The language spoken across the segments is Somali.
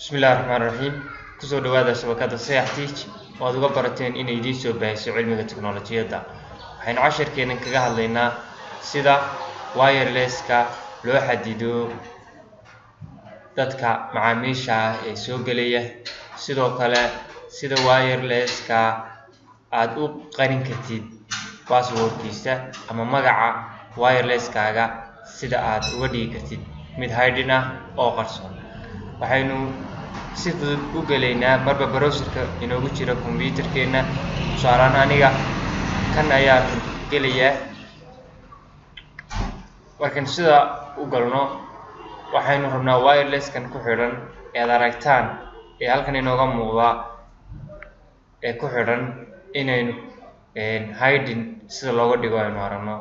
بسم الله الرحمن الرحيم كسو دوادا شبكة سيحتيج واد uga barateen inay idin soo baahiso cilmiga tiknoolajiyada waxaan casharkeena kaga hadlaynaa sida wireless-ka loo xadido dadka macaamiisha ee soo galaya sidoo kale sida wireless-ka aad u qarin kartid password-kiisa ama magaca wireless-kaaga sida aad uga dhigi kartid mid hidden ah oo qarsoon waxaynu si fudud u galaynaa marba browserka inoogu jira computerkeena tusaale aniga kan ayaa galaya markaan sida u galno waxaynu rabnaa wireless-kan ku xiran ee aragtaan ee halkan inooga muuqda ee ku xiran inaynu hidden sida looga dhigo aynu aragno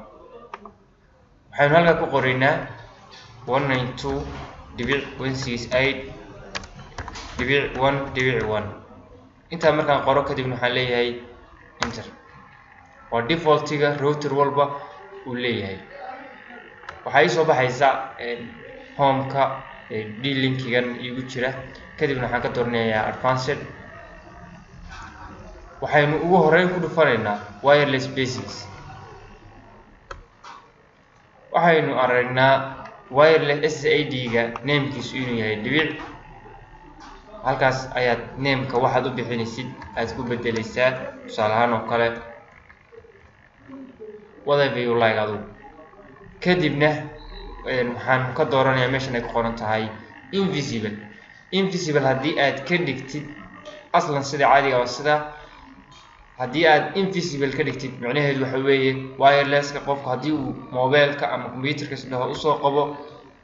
waxaynu halka ku qoraynaa 192.168.1.1 inta markaan qoro kadib waxaan leeyahay enter waa defaultiga router walba uu leeyahay waxay soo baxaysa home-ka d-linkigan igu jira kadib waxaan ka dooranayaa advanced waxaynu ugu horeyn ku dhufanaynaa wireless basics waxaynu aragnaa wireless SSID-ga namekiisu inuu yahay dhibic halkaas ayaad nameka waxaad u bixinaysid aad ku bedelaysaa tusaale ahaan oo kale whatever you like adigu kadibna waxaan ka dooranayaa meeshan ay ku qoran tahay invisible haddii aad ka dhigtid aslan sida caadiga ah sida haddii aad invisible ka dhigtid macnaheedu waxa weeye wireless-ka qofka haddii uu mobileka ama computerka sidoo u soo qabo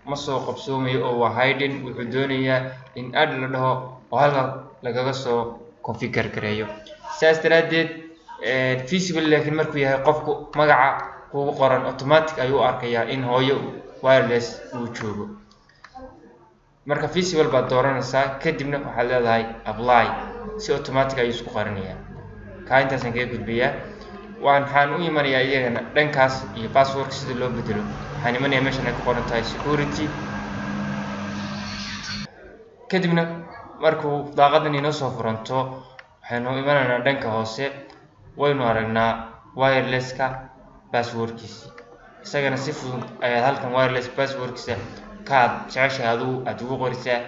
ma soo qabsoomayo oo waa hidden wuxuu doonayaa in aad la dhaho oo halka lagaga soo configure gareeyo saas daraadeed visible laakiin markuu yahay qofku magaca kugu qoran automatic ayuu arkayaa in hooyo wireless uu joogo marka visible baad dooranaysaa kadibna waxaad leedahay apply si automatic ayuu isku qarinayaa ka intaasan kaga gudbiyaa waxaan u imanayaa iyagana dhankaas iyo password sida loo bedelo waxaan imanayaa meeshan ay ku qoran tahay security kadibna markuu daaqadan inoo soo furanto waxaynu imanaynaa dhanka hoose waynu aragnaa wireless-ka password-kiisa isagana si fudud ayaad halkan wireless password-kiisa kaad jeceshahay aad ugu qorisaa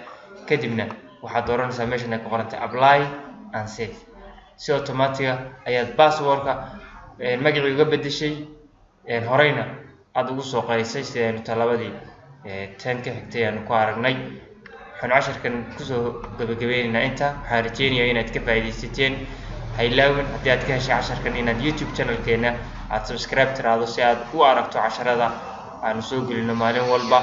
kadibna waxaad dooranaysaa meeshan ay ku qoran tahay apply and save si automatic ayaad password-ka magacii uga bedeshay horeyna aad ugu soo qarisay sidaynu talabadii tan ka xigtay aanu ku aragnay waxaan casharkan kusoo gabagabeynaynaa inta waxaan rajeynayaa inaad ka faa'iidaysateen ha ilaawin haddii aad ka heshay casharkan inaad YouTube channelkeena aad subscribe tiraahdo si aad u aragto casharada aanu soo gelino maalin walba